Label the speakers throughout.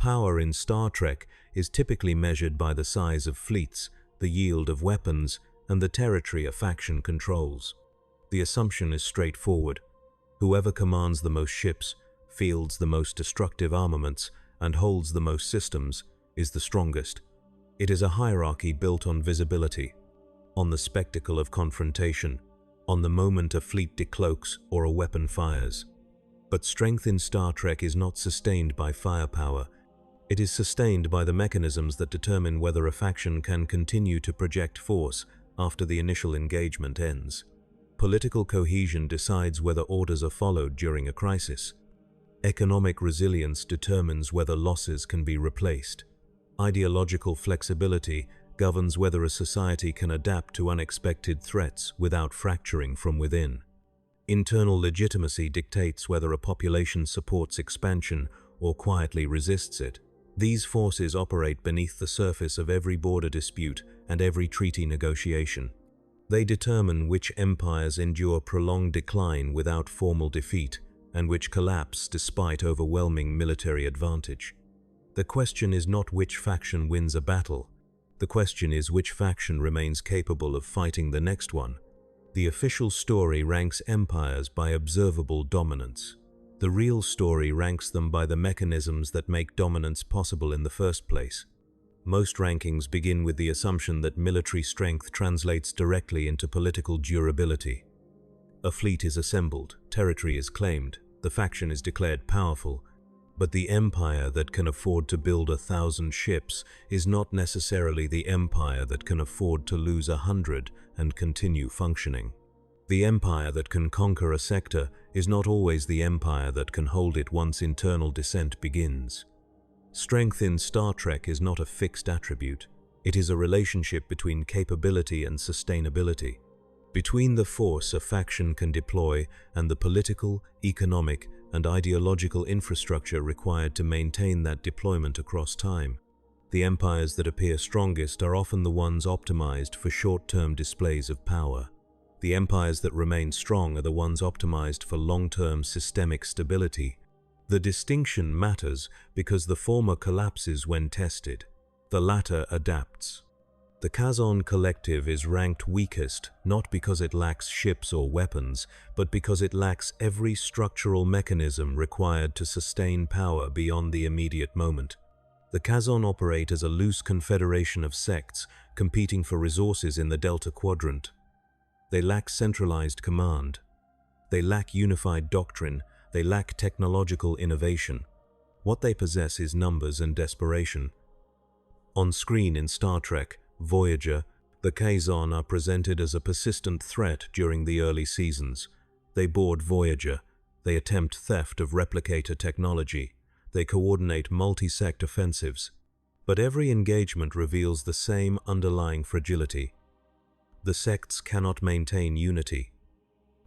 Speaker 1: Power in Star Trek is typically measured by the size of fleets, the yield of weapons, and the territory a faction controls. The assumption is straightforward. Whoever commands the most ships, fields the most destructive armaments, and holds the most systems is the strongest. It is a hierarchy built on visibility, on the spectacle of confrontation, on the moment a fleet decloaks or a weapon fires. But strength in Star Trek is not sustained by firepower. It is sustained by the mechanisms that determine whether a faction can continue to project force after the initial engagement ends. Political cohesion decides whether orders are followed during a crisis. Economic resilience determines whether losses can be replaced. Ideological flexibility governs whether a society can adapt to unexpected threats without fracturing from within. Internal legitimacy dictates whether a population supports expansion or quietly resists it. These forces operate beneath the surface of every border dispute and every treaty negotiation. They determine which empires endure prolonged decline without formal defeat, and which collapse despite overwhelming military advantage. The question is not which faction wins a battle. The question is which faction remains capable of fighting the next one. The official story ranks empires by observable dominance. The real story ranks them by the mechanisms that make dominance possible in the first place. Most rankings begin with the assumption that military strength translates directly into political durability. A fleet is assembled, territory is claimed, the faction is declared powerful, but the empire that can afford to build 1,000 ships is not necessarily the empire that can afford to lose 100 and continue functioning. The empire that can conquer a sector is not always the empire that can hold it once internal descent begins. Strength in Star Trek is not a fixed attribute. It is a relationship between capability and sustainability, between the force a faction can deploy and the political, economic, and ideological infrastructure required to maintain that deployment across time. The empires that appear strongest are often the ones optimized for short-term displays of power. The empires that remain strong are the ones optimized for long-term systemic stability. The distinction matters because the former collapses when tested. The latter adapts. The Kazon Collective is ranked weakest not because it lacks ships or weapons, but because it lacks every structural mechanism required to sustain power beyond the immediate moment. The Kazon operate as a loose confederation of sects competing for resources in the Delta Quadrant. They lack centralized command. They lack unified doctrine. They lack technological innovation. What they possess is numbers and desperation. On screen in Star Trek, Voyager, the Kazon are presented as a persistent threat during the early seasons. They board Voyager. They attempt theft of replicator technology. They coordinate multi-sect offensives. But every engagement reveals the same underlying fragility. The sects cannot maintain unity.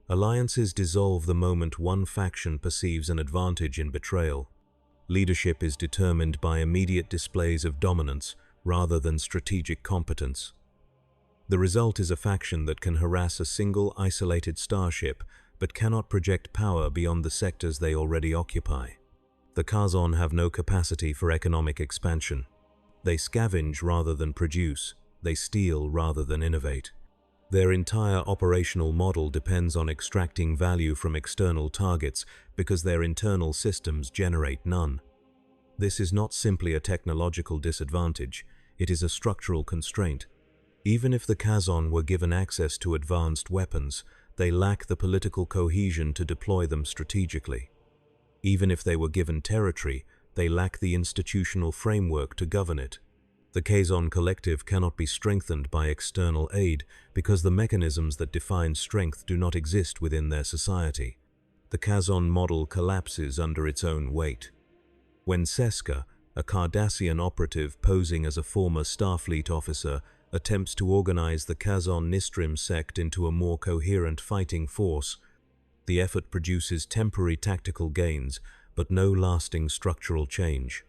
Speaker 1: Alliances dissolve the moment one faction perceives an advantage in betrayal. Leadership is determined by immediate displays of dominance rather than strategic competence. The result is a faction that can harass a single isolated starship but cannot project power beyond the sectors they already occupy. The Kazon have no capacity for economic expansion. They scavenge rather than produce. They steal rather than innovate. Their entire operational model depends on extracting value from external targets because their internal systems generate none. This is not simply a technological disadvantage, it is a structural constraint. Even if the Kazon were given access to advanced weapons, they lack the political cohesion to deploy them strategically. Even if they were given territory, they lack the institutional framework to govern it. The Kazon Collective cannot be strengthened by external aid because the mechanisms that define strength do not exist within their society. The Kazon model collapses under its own weight. When Seska, a Cardassian operative posing as a former Starfleet officer, attempts to organize the Kazon Nistrim sect into a more coherent fighting force, the effort produces temporary tactical gains, but no lasting structural change.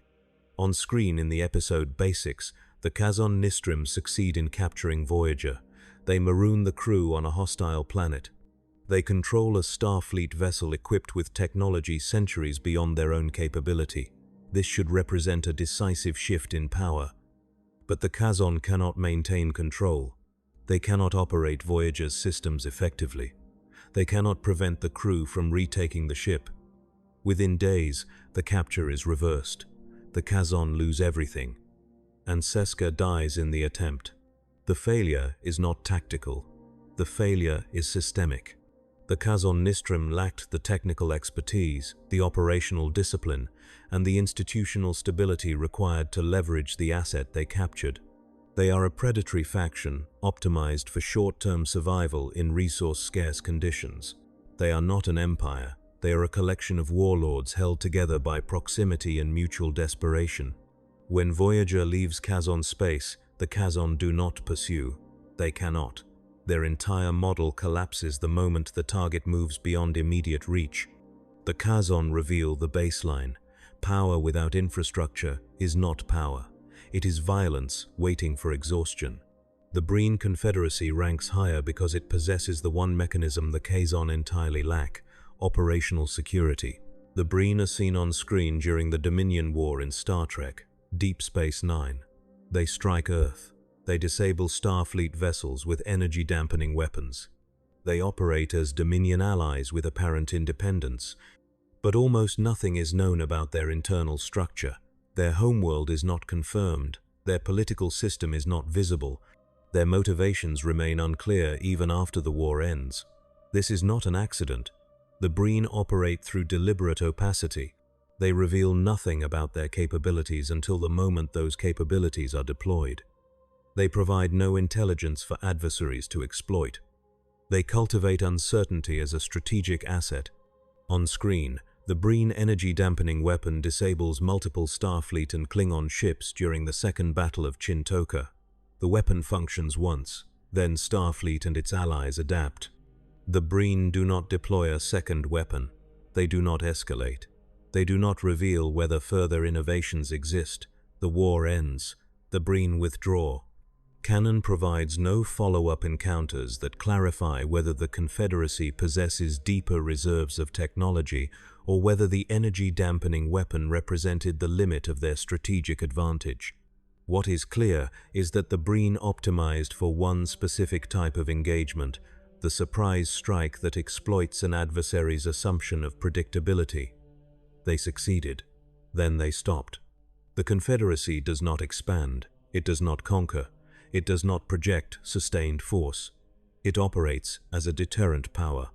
Speaker 1: On screen in the episode Basics, the Kazon Nistrim succeed in capturing Voyager. They maroon the crew on a hostile planet. They control a Starfleet vessel equipped with technology centuries beyond their own capability. This should represent a decisive shift in power. But the Kazon cannot maintain control. They cannot operate Voyager's systems effectively. They cannot prevent the crew from retaking the ship. Within days, the capture is reversed. The Kazon lose everything, and Seska dies in the attempt. The failure is not tactical. The failure is systemic. The Kazon Nistrim lacked the technical expertise, the operational discipline, and the institutional stability required to leverage the asset they captured. They are a predatory faction, optimized for short-term survival in resource-scarce conditions. They are not an empire. They are a collection of warlords held together by proximity and mutual desperation. When Voyager leaves Kazon space, the Kazon do not pursue. They cannot. Their entire model collapses the moment the target moves beyond immediate reach. The Kazon reveal the baseline. Power without infrastructure is not power. It is violence waiting for exhaustion. The Breen Confederacy ranks higher because it possesses the one mechanism the Kazon entirely lack: operational security. The Breen are seen on screen during the Dominion War in Star Trek, Deep Space Nine. They strike Earth. They disable Starfleet vessels with energy-dampening weapons. They operate as Dominion allies with apparent independence. But almost nothing is known about their internal structure. Their homeworld is not confirmed. Their political system is not visible. Their motivations remain unclear even after the war ends. This is not an accident. The Breen operate through deliberate opacity. They reveal nothing about their capabilities until the moment those capabilities are deployed. They provide no intelligence for adversaries to exploit. They cultivate uncertainty as a strategic asset. On screen, the Breen energy-dampening weapon disables multiple Starfleet and Klingon ships during the Second Battle of Chintoka. The weapon functions once, then Starfleet and its allies adapt. The Breen do not deploy a second weapon. They do not escalate. They do not reveal whether further innovations exist. The war ends. The Breen withdraw. Canon provides no follow-up encounters that clarify whether the Confederacy possesses deeper reserves of technology or whether the energy-dampening weapon represented the limit of their strategic advantage. What is clear is that the Breen optimized for one specific type of engagement, the surprise strike that exploits an adversary's assumption of predictability. They succeeded. Then they stopped. The Confederacy does not expand. It does not conquer. It does not project sustained force. It operates as a deterrent power,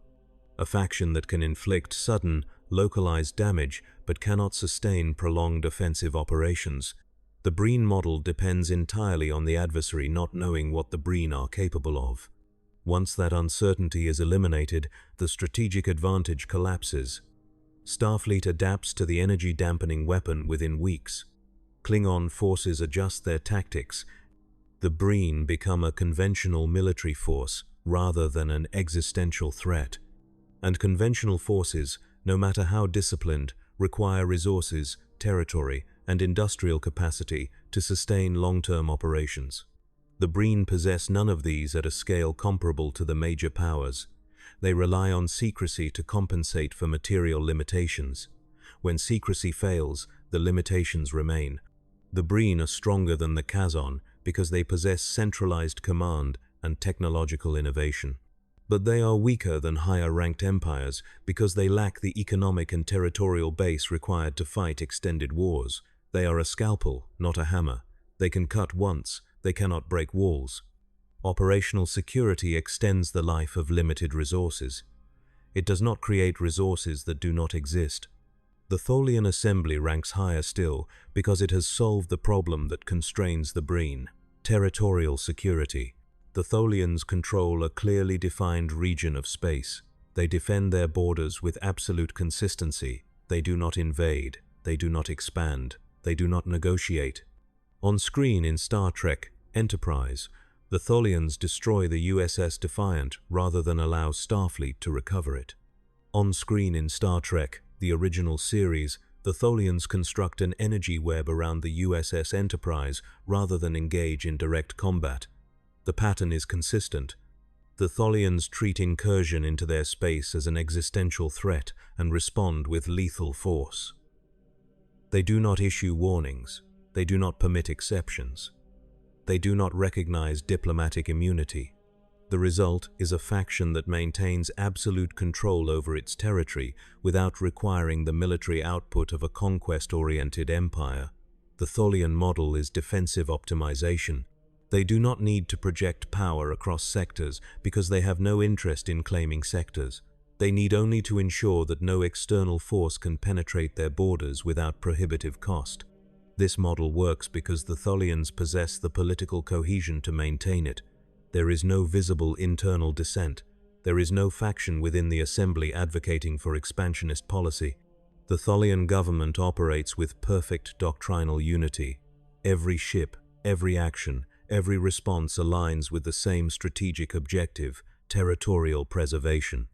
Speaker 1: a faction that can inflict sudden, localized damage but cannot sustain prolonged offensive operations. The Breen model depends entirely on the adversary not knowing what the Breen are capable of. Once that uncertainty is eliminated, the strategic advantage collapses. Starfleet adapts to the energy-dampening weapon within weeks. Klingon forces adjust their tactics. The Breen become a conventional military force rather than an existential threat. And conventional forces, no matter how disciplined, require resources, territory, and industrial capacity to sustain long-term operations. The Breen possess none of these at a scale comparable to the major powers. They rely on secrecy to compensate for material limitations. When secrecy fails, the limitations remain. The Breen are stronger than the Kazon because they possess centralized command and technological innovation. But they are weaker than higher-ranked empires because they lack the economic and territorial base required to fight extended wars. They are a scalpel, not a hammer. They can cut once. They cannot break walls. Operational security extends the life of limited resources. It does not create resources that do not exist. The Tholian assembly ranks higher still because it has solved the problem that constrains the Breen: territorial security. The Tholians control a clearly defined region of space. They defend their borders with absolute consistency. They do not invade. They do not expand. They do not negotiate. On screen in Star Trek Enterprise, the Tholians destroy the USS Defiant rather than allow Starfleet to recover it. On screen in Star Trek, the original series, the Tholians construct an energy web around the USS Enterprise rather than engage in direct combat. The pattern is consistent. The Tholians treat incursion into their space as an existential threat and respond with lethal force. They do not issue warnings. They do not permit exceptions. They do not recognize diplomatic immunity. The result is a faction that maintains absolute control over its territory without requiring the military output of a conquest-oriented empire. The Tholian model is defensive optimization. They do not need to project power across sectors because they have no interest in claiming sectors. They need only to ensure that no external force can penetrate their borders without prohibitive cost. This model works because the Tholians possess the political cohesion to maintain it. There is no visible internal dissent. There is no faction within the assembly advocating for expansionist policy. The Tholian government operates with perfect doctrinal unity. Every ship, every action, every response aligns with the same strategic objective: territorial preservation.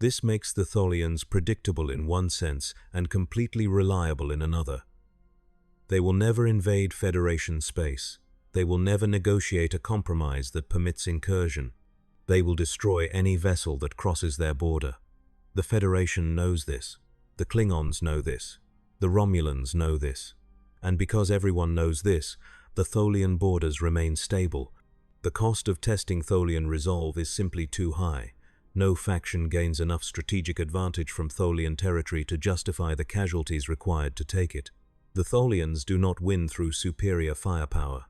Speaker 1: This makes the Tholians predictable in one sense and completely reliable in another. They will never invade Federation space. They will never negotiate a compromise that permits incursion. They will destroy any vessel that crosses their border. The Federation knows this. The Klingons know this. The Romulans know this. And because everyone knows this, the Tholian borders remain stable. The cost of testing Tholian resolve is simply too high. No faction gains enough strategic advantage from Tholian territory to justify the casualties required to take it. The Tholians do not win through superior firepower.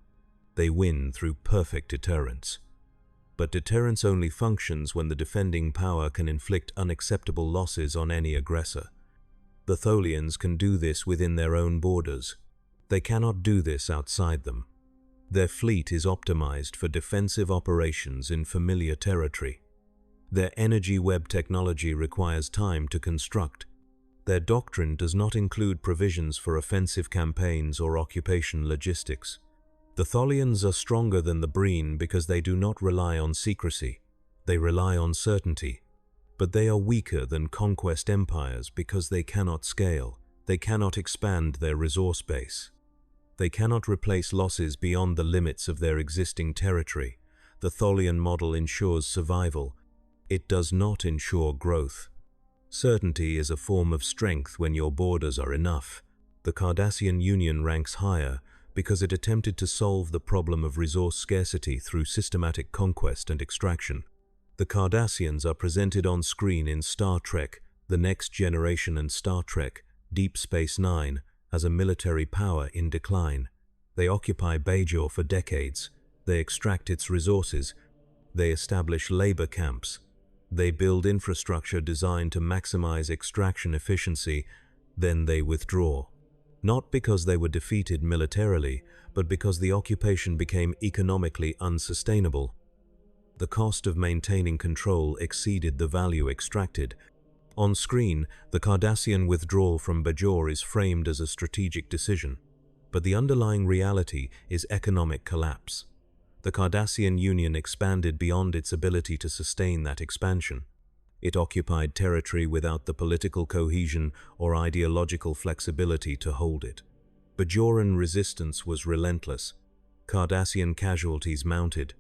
Speaker 1: They win through perfect deterrence. But deterrence only functions when the defending power can inflict unacceptable losses on any aggressor. The Tholians can do this within their own borders. They cannot do this outside them. Their fleet is optimized for defensive operations in familiar territory. Their energy web technology requires time to construct. Their doctrine does not include provisions for offensive campaigns or occupation logistics. The Tholians are stronger than the Breen because they do not rely on secrecy. They rely on certainty. But they are weaker than conquest empires because they cannot scale. They cannot expand their resource base. They cannot replace losses beyond the limits of their existing territory. The Tholian model ensures survival. It does not ensure growth. Certainty is a form of strength when your borders are enough. The Cardassian Union ranks higher because it attempted to solve the problem of resource scarcity through systematic conquest and extraction. The Cardassians are presented on screen in Star Trek, The Next Generation and Star Trek, Deep Space Nine, as a military power in decline. They occupy Bajor for decades. They extract its resources. They establish labor camps. They build infrastructure designed to maximize extraction efficiency. Then they withdraw. Not because they were defeated militarily, but because the occupation became economically unsustainable. The cost of maintaining control exceeded the value extracted. On screen, the Cardassian withdrawal from Bajor is framed as a strategic decision, but the underlying reality is economic collapse. The Cardassian Union expanded beyond its ability to sustain that expansion. It occupied territory without the political cohesion or ideological flexibility to hold it. Bajoran resistance was relentless. Cardassian casualties mounted.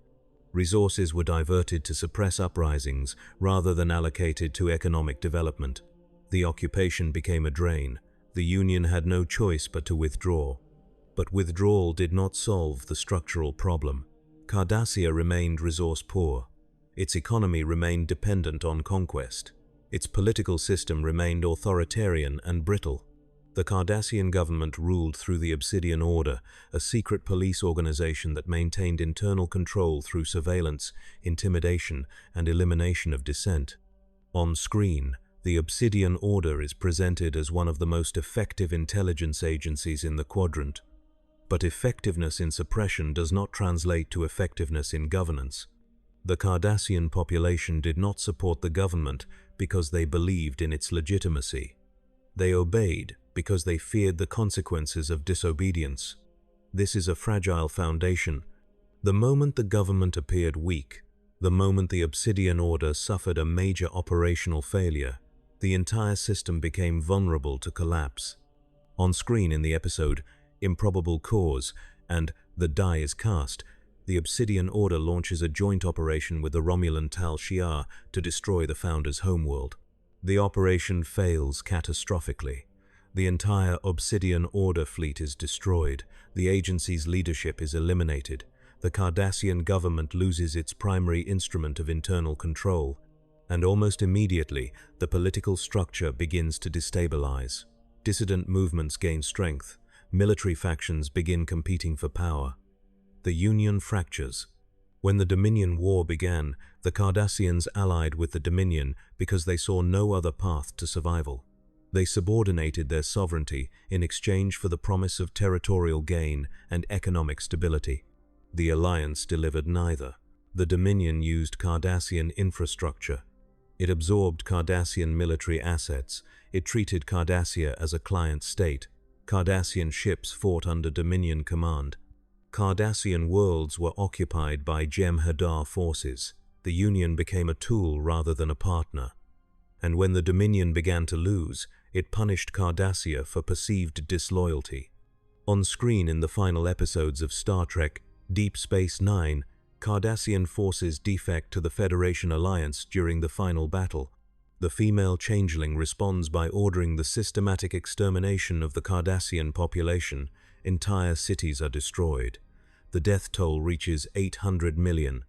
Speaker 1: Resources were diverted to suppress uprisings rather than allocated to economic development. The occupation became a drain. The Union had no choice but to withdraw. But withdrawal did not solve the structural problem. Cardassia remained resource poor. Its economy remained dependent on conquest. Its political system remained authoritarian and brittle. The Cardassian government ruled through the Obsidian Order, a secret police organization that maintained internal control through surveillance, intimidation, and elimination of dissent. On screen, the Obsidian Order is presented as one of the most effective intelligence agencies in the quadrant. But effectiveness in suppression does not translate to effectiveness in governance. The Cardassian population did not support the government because they believed in its legitimacy. They obeyed because they feared the consequences of disobedience. This is a fragile foundation. The moment the government appeared weak, the moment the Obsidian Order suffered a major operational failure, the entire system became vulnerable to collapse. On screen in the episode Improbable Cause and The Die is Cast, the Obsidian Order launches a joint operation with the Romulan Tal Shiar to destroy the Founder's homeworld. The operation fails catastrophically. The entire Obsidian Order fleet is destroyed. The agency's leadership is eliminated. The Cardassian government loses its primary instrument of internal control, and almost immediately, the political structure begins to destabilize. Dissident movements gain strength. Military factions begin competing for power. The Union fractures. When the Dominion War began, the Cardassians allied with the Dominion because they saw no other path to survival. They subordinated their sovereignty in exchange for the promise of territorial gain and economic stability. The alliance delivered neither. The Dominion used Cardassian infrastructure. It absorbed Cardassian military assets. It treated Cardassia as a client state. Cardassian ships fought under Dominion command. Cardassian worlds were occupied by Jem'Hadar forces. The Union became a tool rather than a partner. And when the Dominion began to lose, it punished Cardassia for perceived disloyalty. On screen in the final episodes of Star Trek Deep Space Nine, Cardassian forces defect to the Federation alliance during the final battle. The female changeling responds by ordering the systematic extermination of the Cardassian population. Entire cities are destroyed. The death toll reaches 800 million.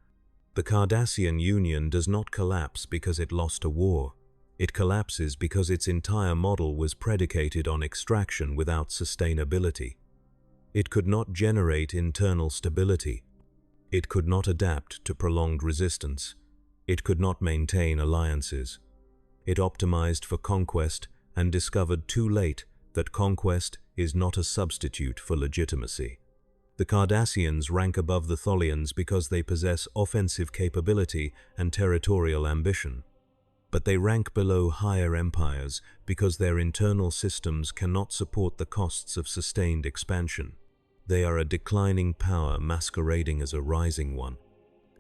Speaker 1: The Cardassian Union does not collapse because it lost a war. It collapses because its entire model was predicated on extraction without sustainability. It could not generate internal stability. It could not adapt to prolonged resistance. It could not maintain alliances. It optimized for conquest and discovered too late that conquest is not a substitute for legitimacy. The Cardassians rank above the Tholians because they possess offensive capability and territorial ambition. But they rank below higher empires because their internal systems cannot support the costs of sustained expansion. They are a declining power masquerading as a rising one.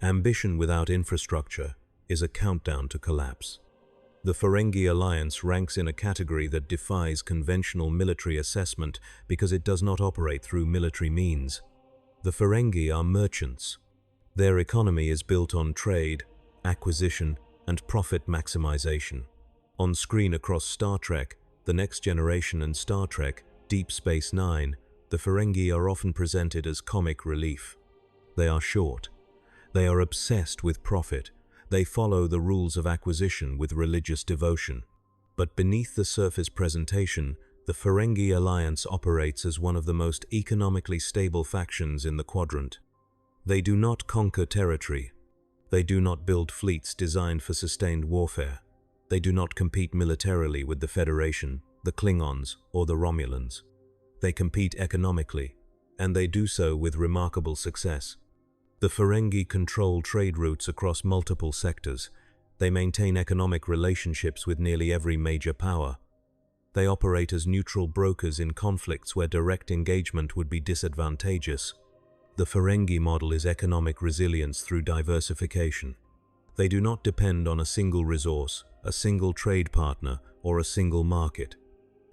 Speaker 1: Ambition without infrastructure is a countdown to collapse. The Ferengi Alliance ranks in a category that defies conventional military assessment because it does not operate through military means. The Ferengi are merchants. Their economy is built on trade, acquisition, and profit maximization. On screen across Star Trek, The Next Generation and Star Trek Deep Space Nine, the Ferengi are often presented as comic relief. They are short. They are obsessed with profit. They follow the rules of acquisition with religious devotion. But beneath the surface presentation, the Ferengi Alliance operates as one of the most economically stable factions in the quadrant. They do not conquer territory. They do not build fleets designed for sustained warfare. They do not compete militarily with the Federation, the Klingons, or the Romulans. They compete economically, and they do so with remarkable success. The Ferengi control trade routes across multiple sectors. They maintain economic relationships with nearly every major power. They operate as neutral brokers in conflicts where direct engagement would be disadvantageous. The Ferengi model is economic resilience through diversification. They do not depend on a single resource, a single trade partner, or a single market.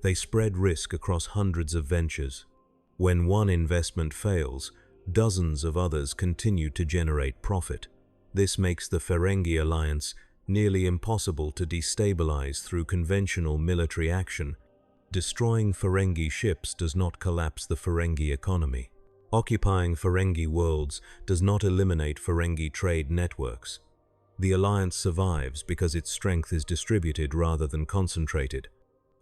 Speaker 1: They spread risk across hundreds of ventures. When one investment fails, dozens of others continue to generate profit. This makes the Ferengi Alliance nearly impossible to destabilize through conventional military action. Destroying Ferengi ships does not collapse the Ferengi economy. Occupying Ferengi worlds does not eliminate Ferengi trade networks. The Alliance survives because its strength is distributed rather than concentrated.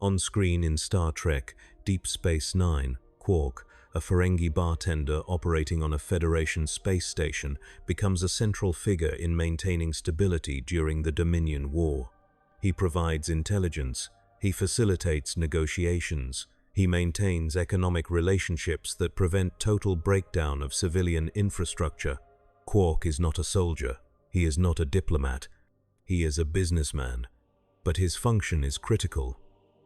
Speaker 1: On screen in Star Trek Deep Space Nine, Quark, a Ferengi bartender operating on a Federation space station, becomes a central figure in maintaining stability during the Dominion War. He provides intelligence. He facilitates negotiations. He maintains economic relationships that prevent total breakdown of civilian infrastructure. Quark is not a soldier. He is not a diplomat. He is a businessman. But his function is critical.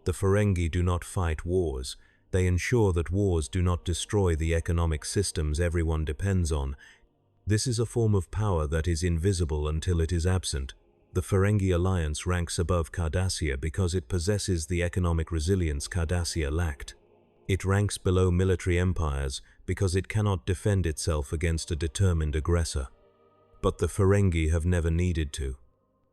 Speaker 1: The Ferengi do not fight wars. They ensure that wars do not destroy the economic systems everyone depends on. This is a form of power that is invisible until it is absent. The Ferengi Alliance ranks above Cardassia because it possesses the economic resilience Cardassia lacked. It ranks below military empires because it cannot defend itself against a determined aggressor. But the Ferengi have never needed to.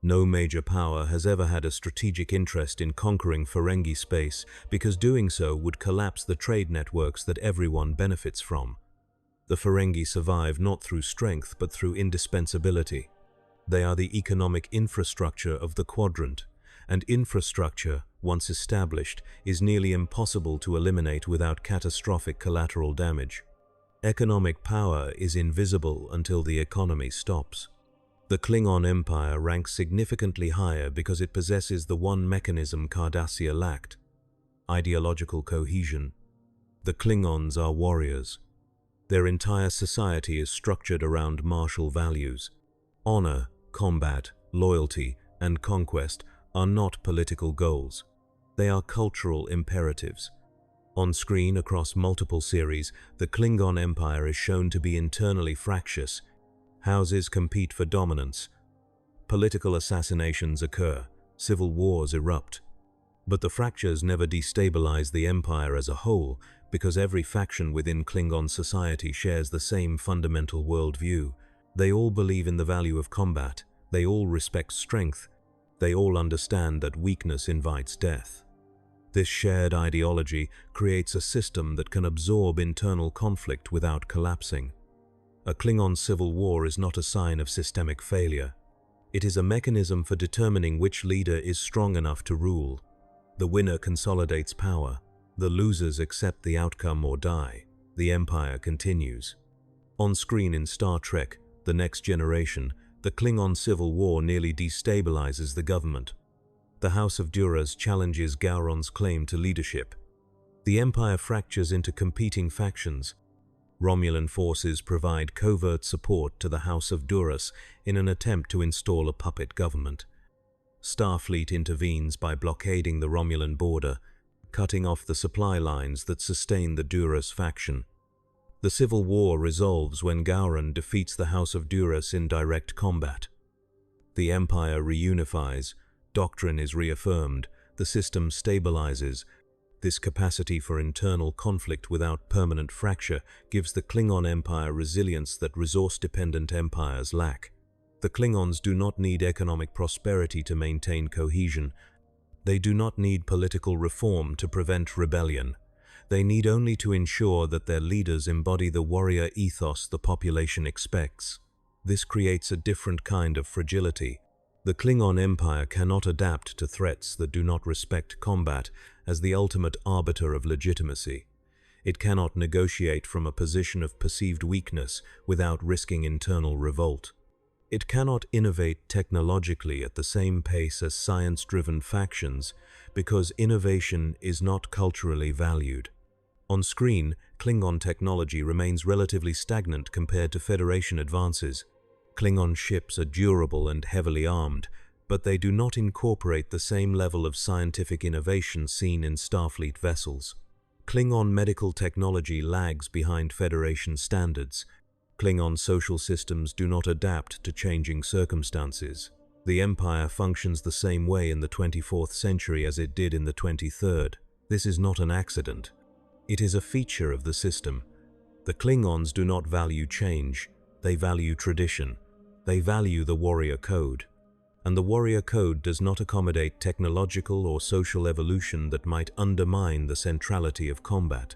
Speaker 1: No major power has ever had a strategic interest in conquering Ferengi space because doing so would collapse the trade networks that everyone benefits from. The Ferengi survive not through strength but through indispensability. They are the economic infrastructure of the quadrant, and infrastructure, once established, is nearly impossible to eliminate without catastrophic collateral damage. Economic power is invisible until the economy stops. The Klingon Empire ranks significantly higher because it possesses the one mechanism Cardassia lacked: ideological cohesion. The Klingons are warriors. Their entire society is structured around martial values. Honor, combat, loyalty, and conquest are not political goals. They are cultural imperatives. On screen across multiple series, the Klingon Empire is shown to be internally fractious. Houses compete for dominance. Political assassinations occur. Civil wars erupt. But the fractures never destabilize the empire as a whole, because every faction within Klingon society shares the same fundamental worldview. They all believe in the value of combat. They all respect strength. They all understand that weakness invites death. This shared ideology creates a system that can absorb internal conflict without collapsing. A Klingon civil war is not a sign of systemic failure. It is a mechanism for determining which leader is strong enough to rule. The winner consolidates power. The losers accept the outcome or die. The empire continues. On screen in Star Trek: The Next Generation, the Klingon civil war nearly destabilizes the government. The House of Duras challenges Gowron's claim to leadership. The empire fractures into competing factions. Romulan forces provide covert support to the House of Duras in an attempt to install a puppet government. Starfleet intervenes by blockading the Romulan border, cutting off the supply lines that sustain the Duras faction. The civil war resolves when Gowron defeats the House of Duras in direct combat. The empire reunifies, doctrine is reaffirmed, the system stabilizes. This capacity for internal conflict without permanent fracture gives the Klingon Empire resilience that resource-dependent empires lack. The Klingons do not need economic prosperity to maintain cohesion. They do not need political reform to prevent rebellion. They need only to ensure that their leaders embody the warrior ethos the population expects. This creates a different kind of fragility. The Klingon Empire cannot adapt to threats that do not respect combat as the ultimate arbiter of legitimacy. It cannot negotiate from a position of perceived weakness without risking internal revolt. It cannot innovate technologically at the same pace as science-driven factions because innovation is not culturally valued. On screen, Klingon technology remains relatively stagnant compared to Federation advances. Klingon ships are durable and heavily armed, but they do not incorporate the same level of scientific innovation seen in Starfleet vessels. Klingon medical technology lags behind Federation standards. Klingon social systems do not adapt to changing circumstances. The Empire functions the same way in the 24th century as it did in the 23rd. This is not an accident. It is a feature of the system. The Klingons do not value change. They value tradition. They value the warrior code. And the warrior code does not accommodate technological or social evolution that might undermine the centrality of combat.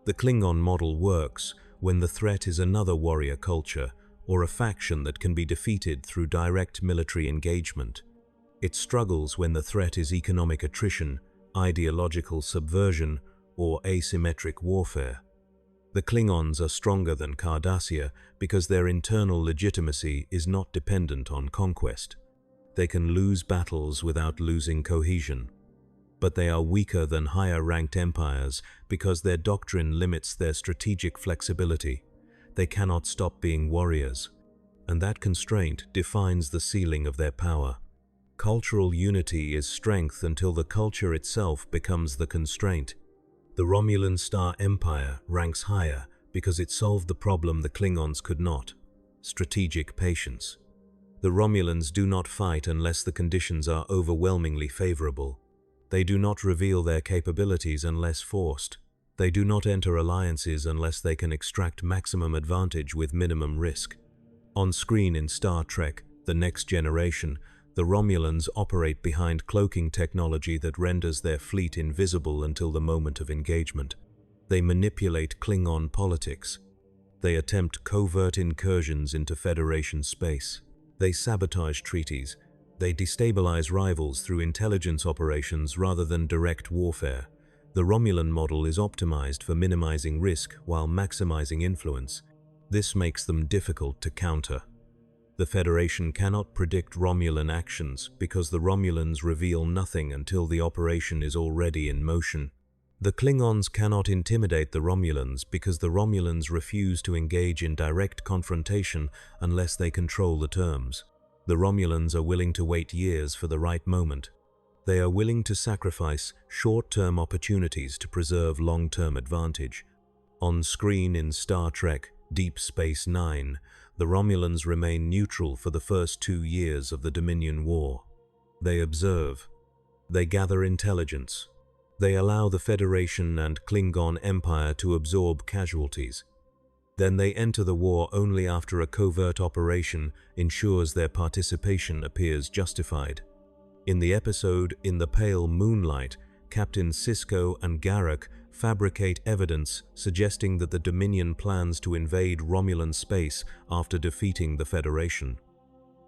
Speaker 1: The Klingon model works when the threat is another warrior culture or a faction that can be defeated through direct military engagement. It struggles when the threat is economic attrition, ideological subversion, or asymmetric warfare. The Klingons are stronger than Cardassia because their internal legitimacy is not dependent on conquest. They can lose battles without losing cohesion. But they are weaker than higher-ranked empires because their doctrine limits their strategic flexibility. They cannot stop being warriors, and that constraint defines the ceiling of their power. Cultural unity is strength until the culture itself becomes the constraint. The Romulan Star Empire ranks higher because it solved the problem the Klingons could not: strategic patience. The Romulans do not fight unless the conditions are overwhelmingly favorable. They do not reveal their capabilities unless forced. They do not enter alliances unless they can extract maximum advantage with minimum risk. On screen in Star Trek: The Next Generation, The Romulans operate behind cloaking technology that renders their fleet invisible until the moment of engagement. They manipulate Klingon politics. They attempt covert incursions into Federation space. They sabotage treaties. They destabilize rivals through intelligence operations rather than direct warfare. The Romulan model is optimized for minimizing risk while maximizing influence. This makes them difficult to counter. The Federation cannot predict Romulan actions because the Romulans reveal nothing until the operation is already in motion. The Klingons cannot intimidate the Romulans because the Romulans refuse to engage in direct confrontation unless they control the terms. The Romulans are willing to wait years for the right moment. They are willing to sacrifice short-term opportunities to preserve long-term advantage. On screen in Star Trek Deep Space Nine, the Romulans remain neutral for the first 2 years of the Dominion War. They observe. They gather intelligence. They allow the Federation and Klingon Empire to absorb casualties. Then they enter the war only after a covert operation ensures their participation appears justified. In the episode In the Pale Moonlight, Captain Sisko and Garak fabricate evidence suggesting that the Dominion plans to invade Romulan space after defeating the Federation.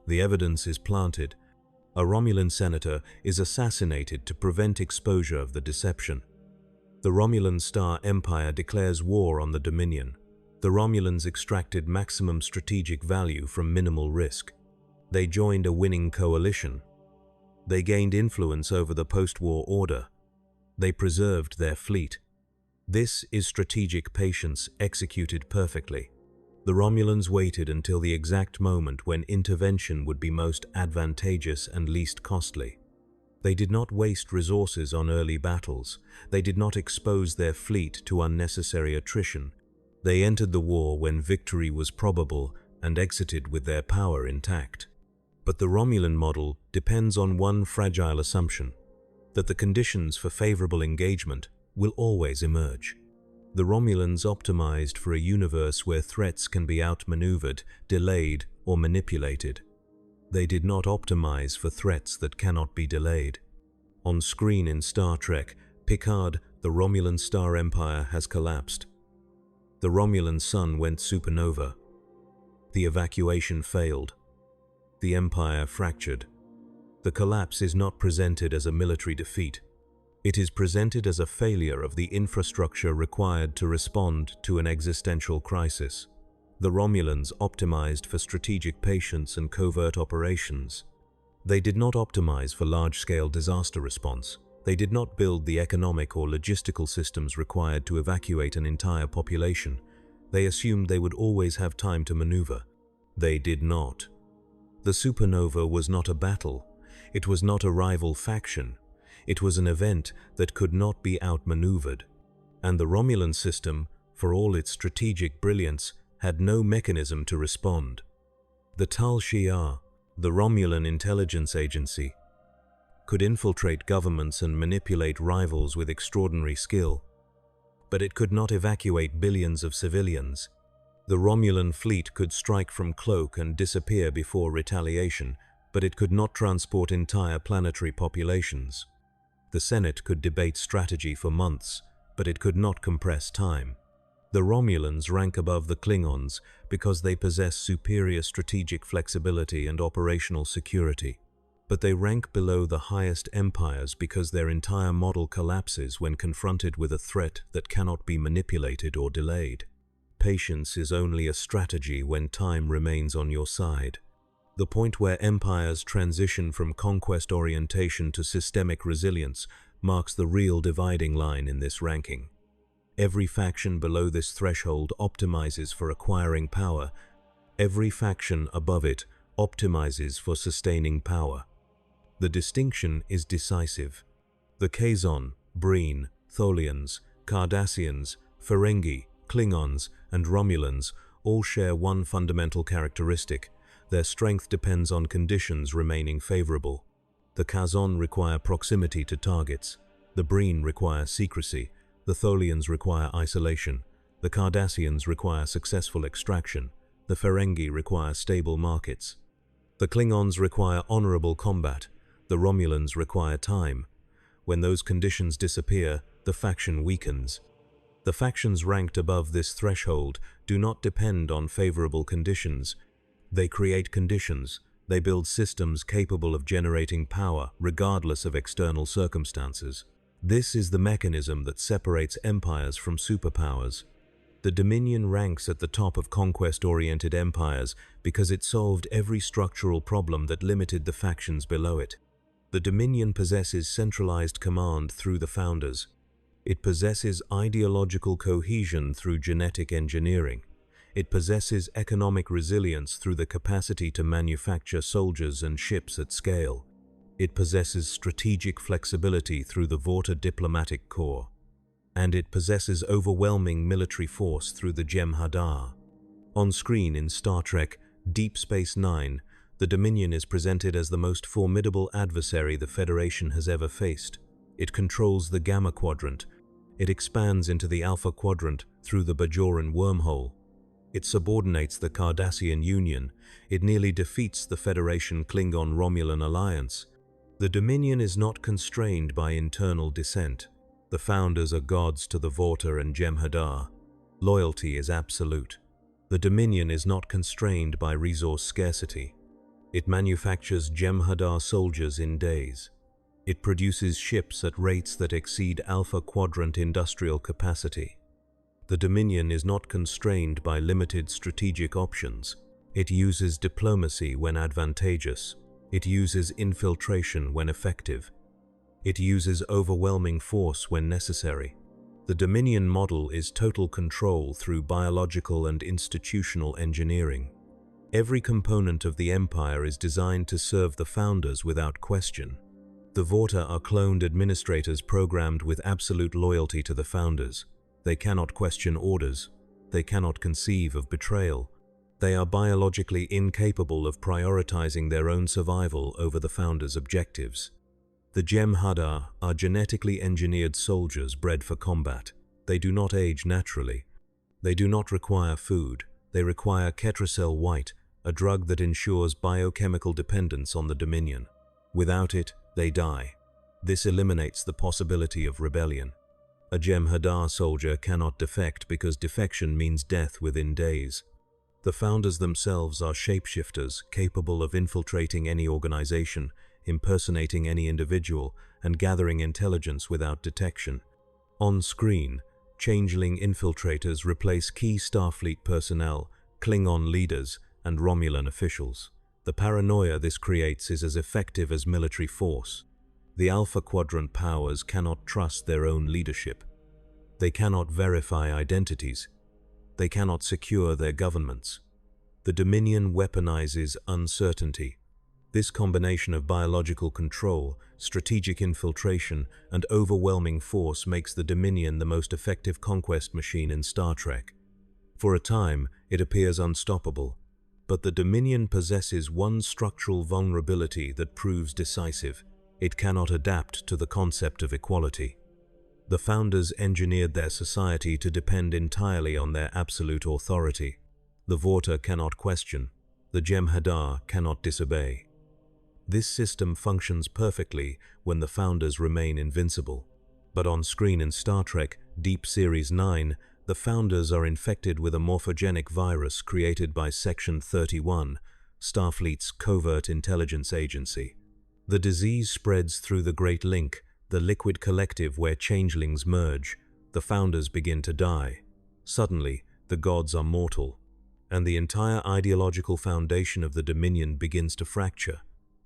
Speaker 1: The evidence is planted. A Romulan senator is assassinated to prevent exposure of the deception. The Romulan Star Empire declares war on the Dominion. The Romulans extracted maximum strategic value from minimal risk. They joined a winning coalition. They gained influence over the post-war order. They preserved their fleet. This is strategic patience executed perfectly. The Romulans waited until the exact moment when intervention would be most advantageous and least costly. They did not waste resources on early battles. They did not expose their fleet to unnecessary attrition. They entered the war when victory was probable and exited with their power intact. But the Romulan model depends on one fragile assumption, that the conditions for favorable engagement will always emerge. The Romulans optimized for a universe where threats can be outmaneuvered, delayed, or manipulated. They did not optimize for threats that cannot be delayed. On screen in Star Trek Picard, the Romulan Star Empire has collapsed. The Romulan sun went supernova. The evacuation failed. The Empire fractured. The collapse is not presented as a military defeat. It is presented as a failure of the infrastructure required to respond to an existential crisis. The Romulans optimized for strategic patience and covert operations. They did not optimize for large-scale disaster response. They did not build the economic or logistical systems required to evacuate an entire population. They assumed they would always have time to maneuver. They did not. The supernova was not a battle. It was not a rival faction. It was an event that could not be outmaneuvered. And the Romulan system, for all its strategic brilliance, had no mechanism to respond. The Tal Shiar, the Romulan intelligence agency, could infiltrate governments and manipulate rivals with extraordinary skill. But it could not evacuate billions of civilians. The Romulan fleet could strike from cloak and disappear before retaliation, but it could not transport entire planetary populations. The Senate could debate strategy for months, but it could not compress time. The Romulans rank above the Klingons because they possess superior strategic flexibility and operational security. But they rank below the highest empires because their entire model collapses when confronted with a threat that cannot be manipulated or delayed. Patience is only a strategy when time remains on your side. The point where empires transition from conquest orientation to systemic resilience marks the real dividing line in this ranking. Every faction below this threshold optimizes for acquiring power. Every faction above it optimizes for sustaining power. The distinction is decisive. The Kazon, Breen, Tholians, Cardassians, Ferengi, Klingons, and Romulans all share one fundamental characteristic. Their strength depends on conditions remaining favorable. The Kazon require proximity to targets. The Breen require secrecy. The Tholians require isolation. The Cardassians require successful extraction. The Ferengi require stable markets. The Klingons require honorable combat. The Romulans require time. When those conditions disappear, the faction weakens. The factions ranked above this threshold do not depend on favorable conditions. They create conditions. They build systems capable of generating power regardless of external circumstances. This is the mechanism that separates empires from superpowers. The Dominion ranks at the top of conquest-oriented empires because it solved every structural problem that limited the factions below it. The Dominion possesses centralized command through the Founders. It possesses ideological cohesion through genetic engineering. It possesses economic resilience through the capacity to manufacture soldiers and ships at scale. It possesses strategic flexibility through the Vorta diplomatic corps. And it possesses overwhelming military force through the Jem'Hadar. On screen in Star Trek Deep Space Nine, the Dominion is presented as the most formidable adversary the Federation has ever faced. It controls the Gamma Quadrant. It expands into the Alpha Quadrant through the Bajoran wormhole. It subordinates the Cardassian Union. It nearly defeats the Federation-Klingon-Romulan alliance. The Dominion is not constrained by internal dissent. The Founders are gods to the Vorta and Jem'Hadar. Loyalty is absolute. The Dominion is not constrained by resource scarcity. It manufactures Jem'Hadar soldiers in days. It produces ships at rates that exceed Alpha Quadrant industrial capacity. The Dominion is not constrained by limited strategic options. It uses diplomacy when advantageous. It uses infiltration when effective. It uses overwhelming force when necessary. The Dominion model is total control through biological and institutional engineering. Every component of the Empire is designed to serve the Founders without question. The Vorta are cloned administrators programmed with absolute loyalty to the Founders. They cannot question orders. They cannot conceive of betrayal. They are biologically incapable of prioritizing their own survival over the Founders' objectives. The Jem'Hadar are genetically engineered soldiers bred for combat. They do not age naturally. They do not require food. They require Ketracel White, a drug that ensures biochemical dependence on the Dominion. Without it, they die. This eliminates the possibility of rebellion. A Jem'Hadar soldier cannot defect because defection means death within days. The Founders themselves are shapeshifters capable of infiltrating any organization, impersonating any individual, and gathering intelligence without detection. On screen, changeling infiltrators replace key Starfleet personnel, Klingon leaders, and Romulan officials. The paranoia this creates is as effective as military force. The Alpha Quadrant powers cannot trust their own leadership. They cannot verify identities. They cannot secure their governments. The Dominion weaponizes uncertainty. This combination of biological control, strategic infiltration, and overwhelming force makes the Dominion the most effective conquest machine in Star Trek. For a time, it appears unstoppable. But the Dominion possesses one structural vulnerability that proves decisive. It cannot adapt to the concept of equality. The Founders engineered their society to depend entirely on their absolute authority. The Vorta cannot question. The Jem'Hadar cannot disobey. This system functions perfectly when the Founders remain invincible. But on screen in Star Trek Deep Series 9, the Founders are infected with a morphogenic virus created by Section 31, Starfleet's covert intelligence agency. The disease spreads through the Great Link, the liquid collective where changelings merge. The Founders begin to die. Suddenly, the gods are mortal, and the entire ideological foundation of the Dominion begins to fracture.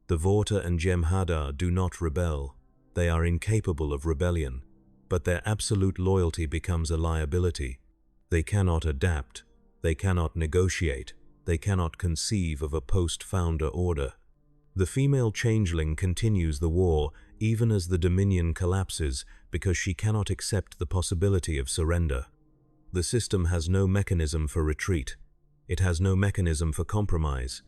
Speaker 1: The Vorta and Jem'Hadar do not rebel. They are incapable of rebellion. But their absolute loyalty becomes a liability. They cannot adapt. They cannot negotiate. They cannot conceive of a post-Founder order. The female changeling continues the war even as the Dominion collapses because she cannot accept the possibility of surrender. The system has no mechanism for retreat. It has no mechanism for compromise.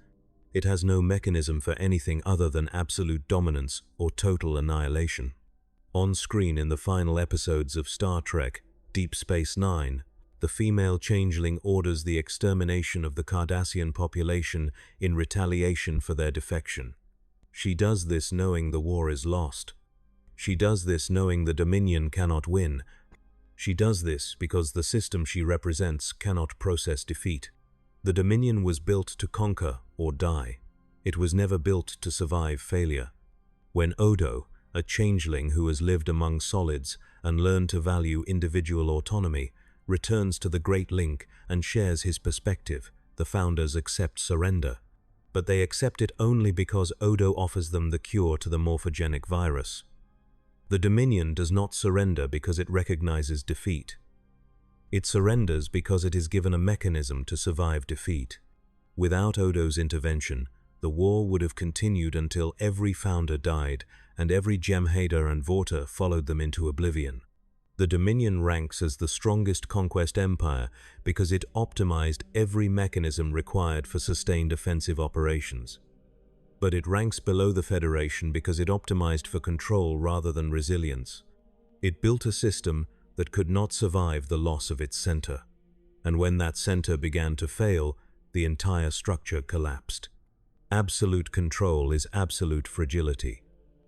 Speaker 1: It has no mechanism for anything other than absolute dominance or total annihilation. On screen in the final episodes of Star Trek Deep Space Nine, the female changeling orders the extermination of the Cardassian population in retaliation for their defection. She does this knowing the war is lost. She does this knowing the Dominion cannot win. She does this because the system she represents cannot process defeat. The Dominion was built to conquer or die. It was never built to survive failure. When Odo, a changeling who has lived among solids and learned to value individual autonomy, returns to the Great Link and shares his perspective, the Founders accept surrender. But they accept it only because Odo offers them the cure to the morphogenic virus. The Dominion does not surrender because it recognizes defeat. It surrenders because it is given a mechanism to survive defeat. Without Odo's intervention, the war would have continued until every Founder died and every Jem'Hadar and Vorta followed them into oblivion. The Dominion ranks as the strongest conquest empire because it optimized every mechanism required for sustained offensive operations. But it ranks below the Federation because it optimized for control rather than resilience. It built a system that could not survive the loss of its center. And when that center began to fail, the entire structure collapsed. Absolute control is absolute fragility.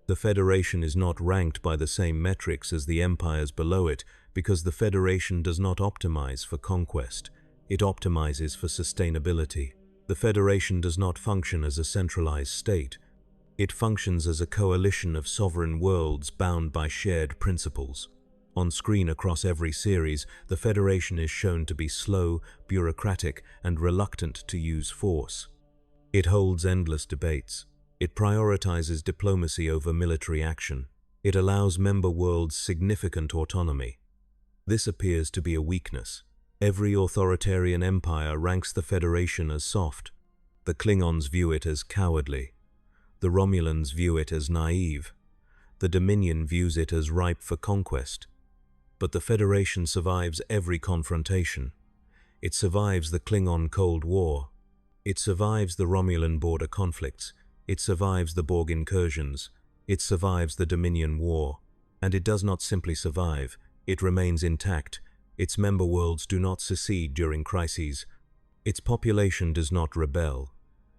Speaker 1: The Federation is not ranked by the same metrics as the empires below it because the Federation does not optimize for conquest. It optimizes for sustainability. The Federation does not function as a centralized state. It functions as a coalition of sovereign worlds bound by shared principles. On screen across every series, the Federation is shown to be slow, bureaucratic, and reluctant to use force. It holds endless debates. It prioritizes diplomacy over military action. It allows member worlds significant autonomy. This appears to be a weakness. Every authoritarian empire ranks the Federation as soft. The Klingons view it as cowardly. The Romulans view it as naive. The Dominion views it as ripe for conquest. But the Federation survives every confrontation. It survives the Klingon Cold War. It survives the Romulan border conflicts. It survives the Borg incursions. It survives the Dominion War. And it does not simply survive. It remains intact. Its member worlds do not secede during crises. Its population does not rebel.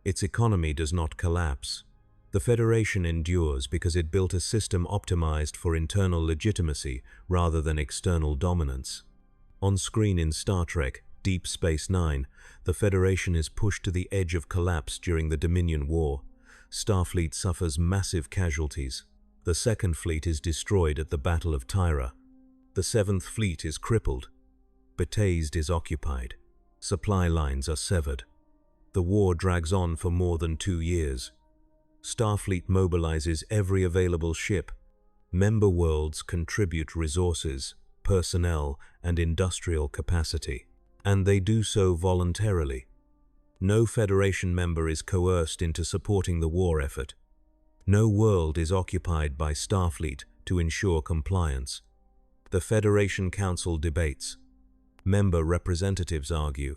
Speaker 1: Its economy does not collapse. The Federation endures because it built a system optimized for internal legitimacy rather than external dominance. On screen in Star Trek, Deep Space Nine, the Federation is pushed to the edge of collapse during the Dominion War. Starfleet suffers massive casualties. The Second Fleet is destroyed at the Battle of Tyra. The Seventh Fleet is crippled. Bethesda is occupied. Supply lines are severed. The war drags on for more than 2 years. Starfleet mobilizes every available ship. Member worlds contribute resources, personnel, and industrial capacity. And they do so voluntarily. No Federation member is coerced into supporting the war effort. No world is occupied by Starfleet to ensure compliance. The Federation Council debates. Member representatives argue.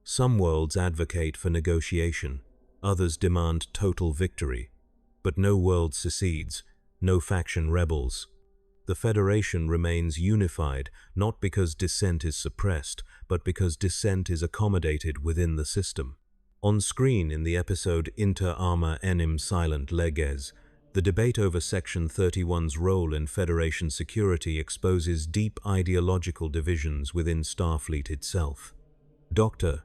Speaker 1: Some worlds advocate for negotiation. Others demand total victory. But no world secedes. No faction rebels. The Federation remains unified not because dissent is suppressed, but because dissent is accommodated within the system. On screen in the episode Inter Arma Enim Silent Leges, the debate over Section 31's role in Federation security exposes deep ideological divisions within Starfleet itself. Dr.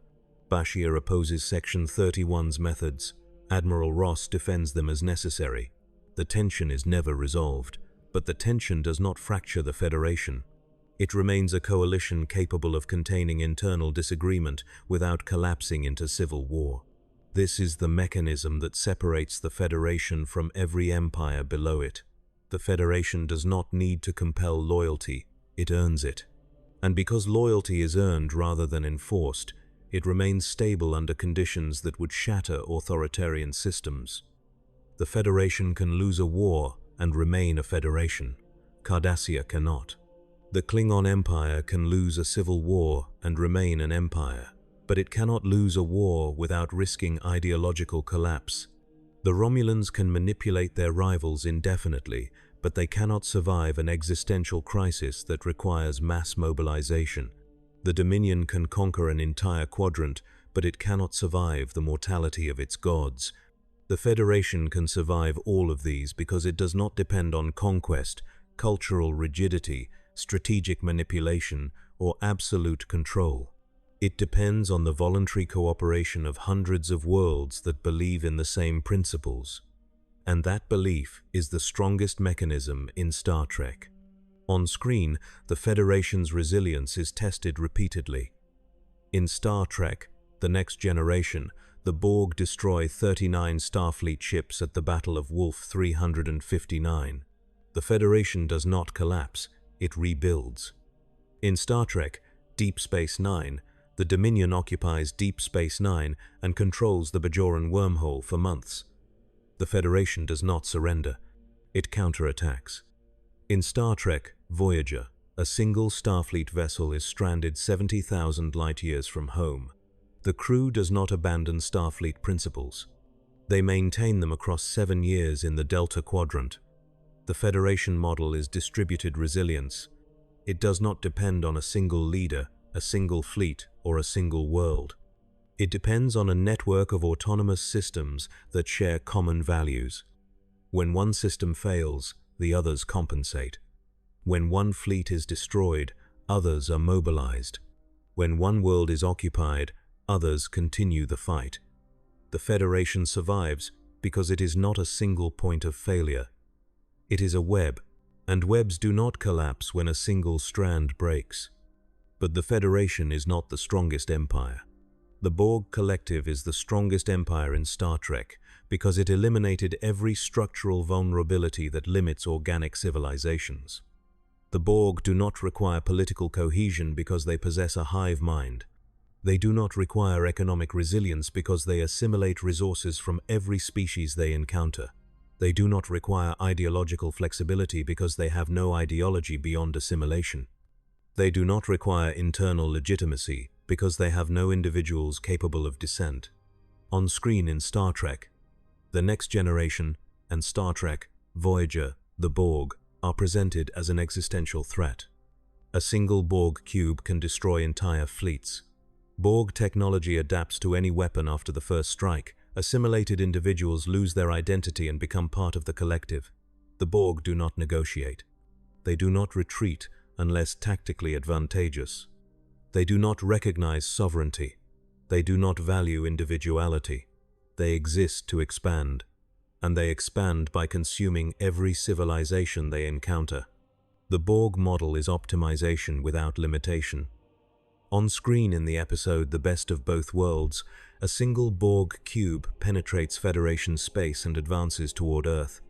Speaker 1: Bashir opposes Section 31's methods. Admiral Ross defends them as necessary. The tension is never resolved, but the tension does not fracture the Federation. It remains a coalition capable of containing internal disagreement without collapsing into civil war. This is the mechanism that separates the Federation from every empire below it. The Federation does not need to compel loyalty, it earns it. And because loyalty is earned rather than enforced, it remains stable under conditions that would shatter authoritarian systems. The Federation can lose a war and remain a federation. Cardassia cannot. The Klingon Empire can lose a civil war and remain an empire, but it cannot lose a war without risking ideological collapse. The Romulans can manipulate their rivals indefinitely, but they cannot survive an existential crisis that requires mass mobilization. The Dominion can conquer an entire quadrant, but it cannot survive the mortality of its gods. The Federation can survive all of these because it does not depend on conquest, cultural rigidity, strategic manipulation, or absolute control. It depends on the voluntary cooperation of hundreds of worlds that believe in the same principles. And that belief is the strongest mechanism in Star Trek. On screen, the Federation's resilience is tested repeatedly. In Star Trek: The Next Generation, the Borg destroy 39 Starfleet ships at the Battle of Wolf 359. The Federation does not collapse, it rebuilds. In Star Trek: Deep Space Nine, the Dominion occupies Deep Space Nine and controls the Bajoran wormhole for months. The Federation does not surrender, it counterattacks. In Star Trek: Voyager, a single Starfleet vessel is stranded 70,000 light-years from home. The crew does not abandon Starfleet principles. They maintain them across 7 years in the Delta Quadrant. The Federation model is distributed resilience. It does not depend on a single leader, a single fleet, or a single world. It depends on a network of autonomous systems that share common values. When one system fails, the others compensate. When one fleet is destroyed, others are mobilized. When one world is occupied, others continue the fight. The Federation survives because it is not a single point of failure. It is a web, and webs do not collapse when a single strand breaks. But the Federation is not the strongest empire. The Borg Collective is the strongest empire in Star Trek because it eliminated every structural vulnerability that limits organic civilizations. The Borg do not require political cohesion because they possess a hive mind. They do not require economic resilience because they assimilate resources from every species they encounter. They do not require ideological flexibility because they have no ideology beyond assimilation. They do not require internal legitimacy because they have no individuals capable of dissent. On screen in Star Trek: The Next Generation and Star Trek: Voyager, the Borg are presented as an existential threat. A single Borg cube can destroy entire fleets. Borg technology adapts to any weapon after the first strike. Assimilated individuals lose their identity and become part of the collective. The Borg do not negotiate. They do not retreat unless tactically advantageous. They do not recognize sovereignty. They do not value individuality. They exist to expand, and they expand by consuming every civilization they encounter. The Borg model is optimization without limitation. On screen in the episode The Best of Both Worlds, a single Borg cube penetrates Federation space and advances toward Earth.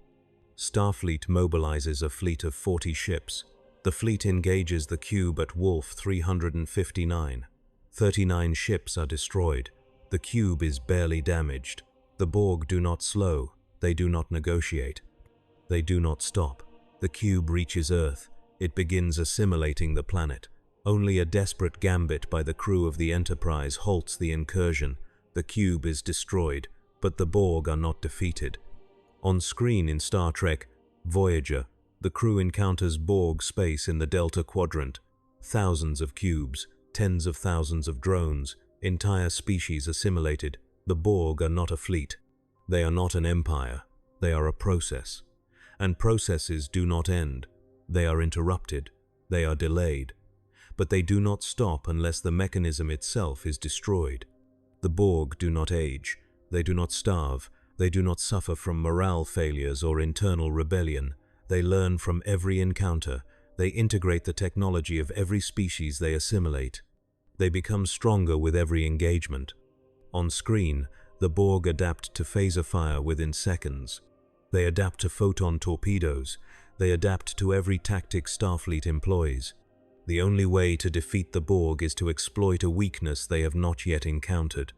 Speaker 1: Starfleet mobilizes a fleet of 40 ships. The fleet engages the cube at Wolf 359. 39 ships are destroyed. The cube is barely damaged. The Borg do not slow. They do not negotiate. They do not stop. The cube reaches Earth. It begins assimilating the planet. Only a desperate gambit by the crew of the Enterprise halts the incursion. The cube is destroyed, but the Borg are not defeated. On screen in Star Trek: Voyager, the crew encounters Borg space in the Delta Quadrant. Thousands of cubes, tens of thousands of drones, entire species assimilated. The Borg are not a fleet. They are not an empire. They are a process. And processes do not end. They are interrupted. They are delayed. But they do not stop unless the mechanism itself is destroyed. The Borg do not age. They do not starve. They do not suffer from morale failures or internal rebellion. They learn from every encounter. They integrate the technology of every species they assimilate. They become stronger with every engagement. On screen, the Borg adapt to phaser fire within seconds. They adapt to photon torpedoes. They adapt to every tactic Starfleet employs. The only way to defeat the Borg is to exploit a weakness they have not yet encountered.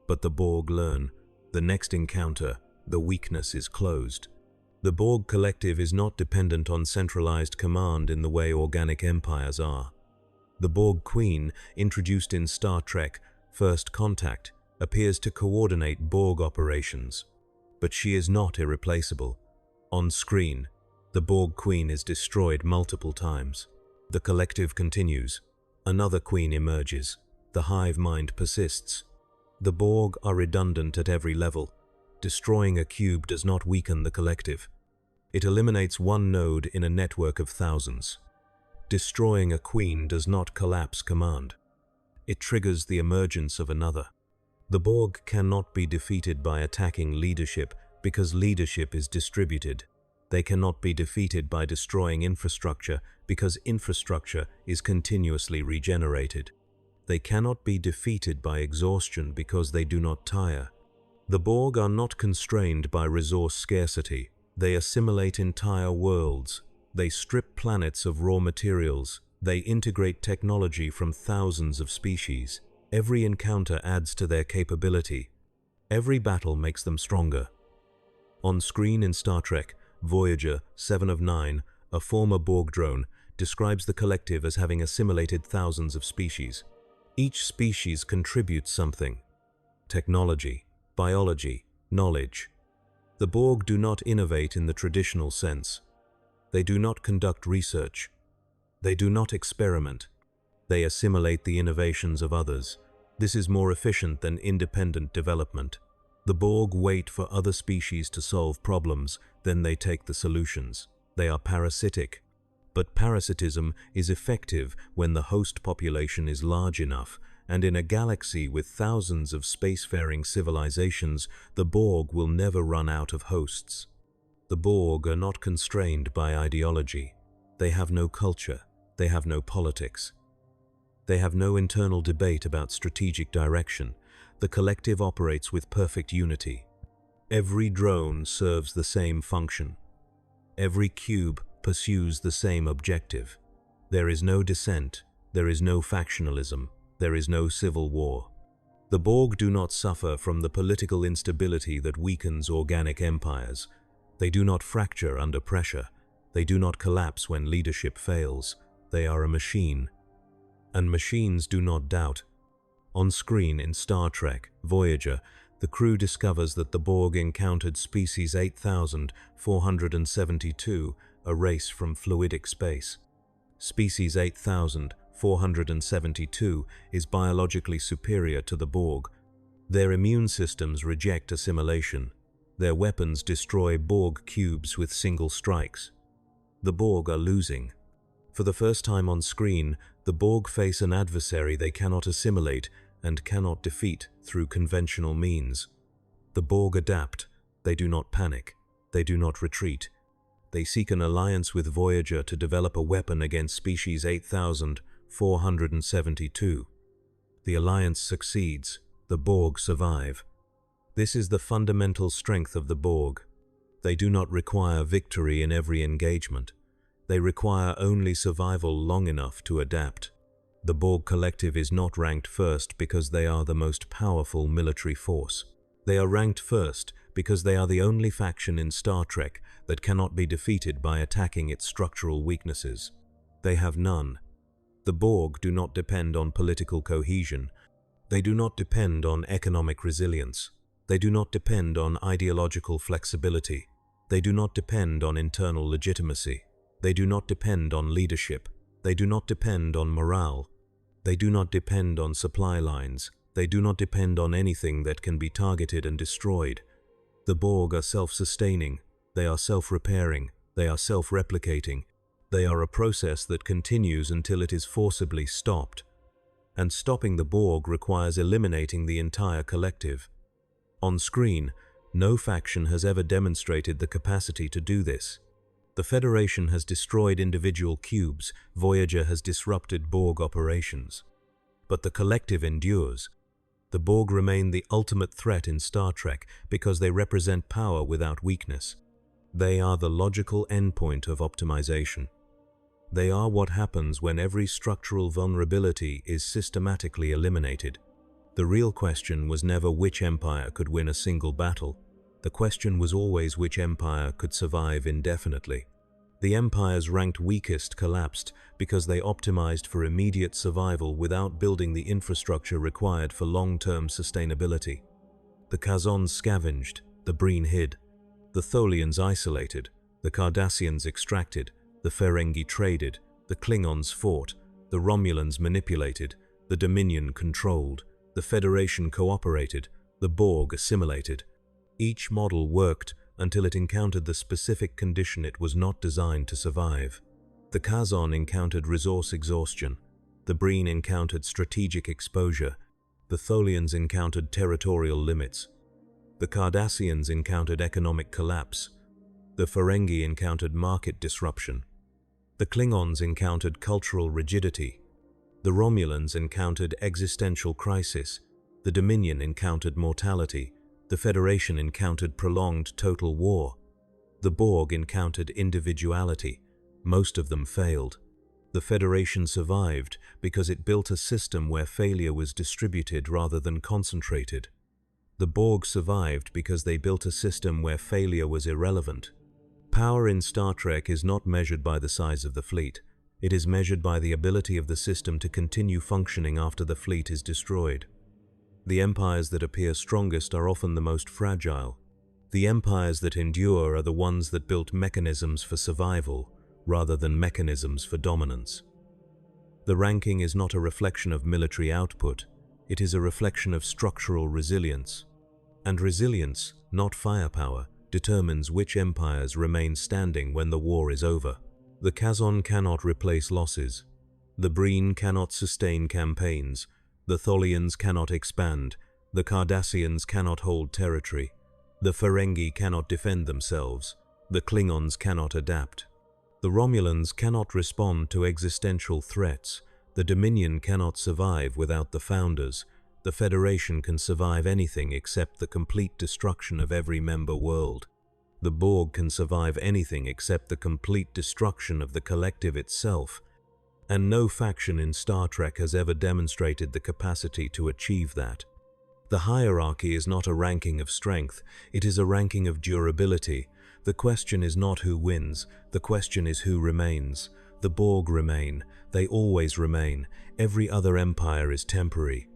Speaker 1: But the Borg learn. The next encounter, the weakness is closed. The Borg Collective is not dependent on centralized command in the way organic empires are. The Borg Queen, introduced in Star Trek: First Contact, appears to coordinate Borg operations. But she is not irreplaceable. On screen, the Borg Queen is destroyed multiple times. The Collective continues. Another queen emerges. The hive mind persists. The Borg are redundant at every level. Destroying a cube does not weaken the collective. It eliminates one node in a network of thousands. Destroying a queen does not collapse command. It triggers the emergence of another. The Borg cannot be defeated by attacking leadership because leadership is distributed. They cannot be defeated by destroying infrastructure because infrastructure is continuously regenerated. They cannot be defeated by exhaustion because they do not tire. The Borg are not constrained by resource scarcity. They assimilate entire worlds. They strip planets of raw materials. They integrate technology from thousands of species. Every encounter adds to their capability. Every battle makes them stronger. On screen in Star Trek, Voyager 7 of 9, a former Borg drone, describes the collective as having assimilated thousands of species. Each species contributes something: technology, biology, knowledge. The Borg do not innovate in the traditional sense. They do not conduct research. They do not experiment. They assimilate the innovations of others. This is more efficient than independent development. The Borg wait for other species to solve problems, then they take the solutions. They are parasitic. But parasitism is effective when the host population is large enough, and in a galaxy with thousands of spacefaring civilizations, the Borg will never run out of hosts. The Borg are not constrained by ideology. They have no culture. They have no politics. They have no internal debate about strategic direction. The collective operates with perfect unity. Every drone serves the same function. Every cube pursues the same objective. There is no dissent. There is no factionalism. There is no civil war. The Borg do not suffer from the political instability that weakens organic empires. They do not fracture under pressure. They do not collapse when leadership fails. They are a machine. And machines do not doubt. On screen in Star Trek, Voyager, the crew discovers that the Borg encountered species 8472, a race from fluidic space. Species 8472 is biologically superior to the Borg. Their immune systems reject assimilation. Their weapons destroy Borg cubes with single strikes. The Borg are losing. For the first time on screen, the Borg face an adversary they cannot assimilate and cannot defeat through conventional means. The Borg adapt. They do not panic. They do not retreat. They seek an alliance with Voyager to develop a weapon against species 8472. The alliance succeeds. The Borg survive. This is the fundamental strength of the Borg. They do not require victory in every engagement. They require only survival long enough to adapt. The Borg collective is not ranked first because they are the most powerful military force. They are ranked first because they are the only faction in Star Trek that cannot be defeated by attacking its structural weaknesses. They have none. The Borg do not depend on political cohesion. They do not depend on economic resilience. They do not depend on ideological flexibility. They do not depend on internal legitimacy. They do not depend on leadership. They do not depend on morale. They do not depend on supply lines. They do not depend on anything that can be targeted and destroyed. The Borg are self-sustaining. They are self-repairing. They are self-replicating. They are a process that continues until it is forcibly stopped. And stopping the Borg requires eliminating the entire collective. On screen, no faction has ever demonstrated the capacity to do this. The Federation has destroyed individual cubes. Voyager has disrupted Borg operations. But the collective endures. The Borg remain the ultimate threat in Star Trek because they represent power without weakness. They are the logical endpoint of optimization. They are what happens when every structural vulnerability is systematically eliminated. The real question was never which empire could win a single battle. The question was always which empire could survive indefinitely. The empires ranked weakest collapsed because they optimized for immediate survival without building the infrastructure required for long-term sustainability. The Kazons scavenged, the Breen hid. The Tholians isolated, the Cardassians extracted, the Ferengi traded, the Klingons fought. The Romulans manipulated, the Dominion controlled, the Federation cooperated, the Borg assimilated. Each model worked until it encountered the specific condition it was not designed to survive. The Kazon encountered resource exhaustion, the Breen encountered strategic exposure, the Tholians encountered territorial limits, the Cardassians encountered economic collapse, the Ferengi encountered market disruption, the Klingons encountered cultural rigidity, the Romulans encountered existential crisis, the Dominion encountered mortality, the Federation encountered prolonged total war, the Borg encountered individuality. Most of them failed. The Federation survived because it built a system where failure was distributed rather than concentrated. The Borg survived because they built a system where failure was irrelevant. Power in Star Trek is not measured by the size of the fleet. It is measured by the ability of the system to continue functioning after the fleet is destroyed. The empires that appear strongest are often the most fragile. The empires that endure are the ones that built mechanisms for survival, rather than mechanisms for dominance. The ranking is not a reflection of military output, it is a reflection of structural resilience. And resilience, not firepower, determines which empires remain standing when the war is over. The Kazon cannot replace losses. The Breen cannot sustain campaigns. The Tholians cannot expand. The Cardassians cannot hold territory. The Ferengi cannot defend themselves. The Klingons cannot adapt. The Romulans cannot respond to existential threats. The Dominion cannot survive without the Founders. The Federation can survive anything except the complete destruction of every member world. The Borg can survive anything except the complete destruction of the collective itself. And no faction in Star Trek has ever demonstrated the capacity to achieve that. The hierarchy is not a ranking of strength, it is a ranking of durability. The question is not who wins, the question is who remains. The Borg remain, they always remain. Every other empire is temporary.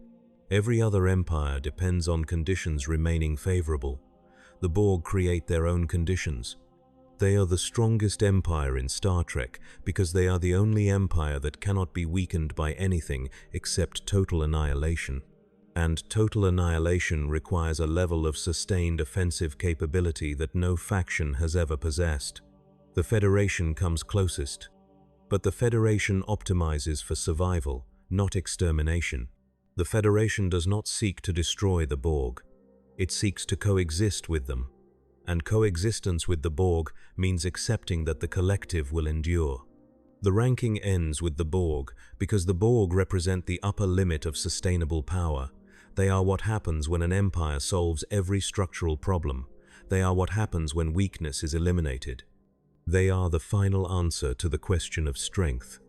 Speaker 1: Every other empire depends on conditions remaining favorable. The Borg create their own conditions. They are the strongest empire in Star Trek because they are the only empire that cannot be weakened by anything except total annihilation. And total annihilation requires a level of sustained offensive capability that no faction has ever possessed. The Federation comes closest, but the Federation optimizes for survival, not extermination. The Federation does not seek to destroy the Borg. It seeks to coexist with them, and coexistence with the Borg means accepting that the collective will endure. The ranking ends with the Borg because the Borg represent the upper limit of sustainable power. They are what happens when an empire solves every structural problem. They are what happens when weakness is eliminated. They are the final answer to the question of strength.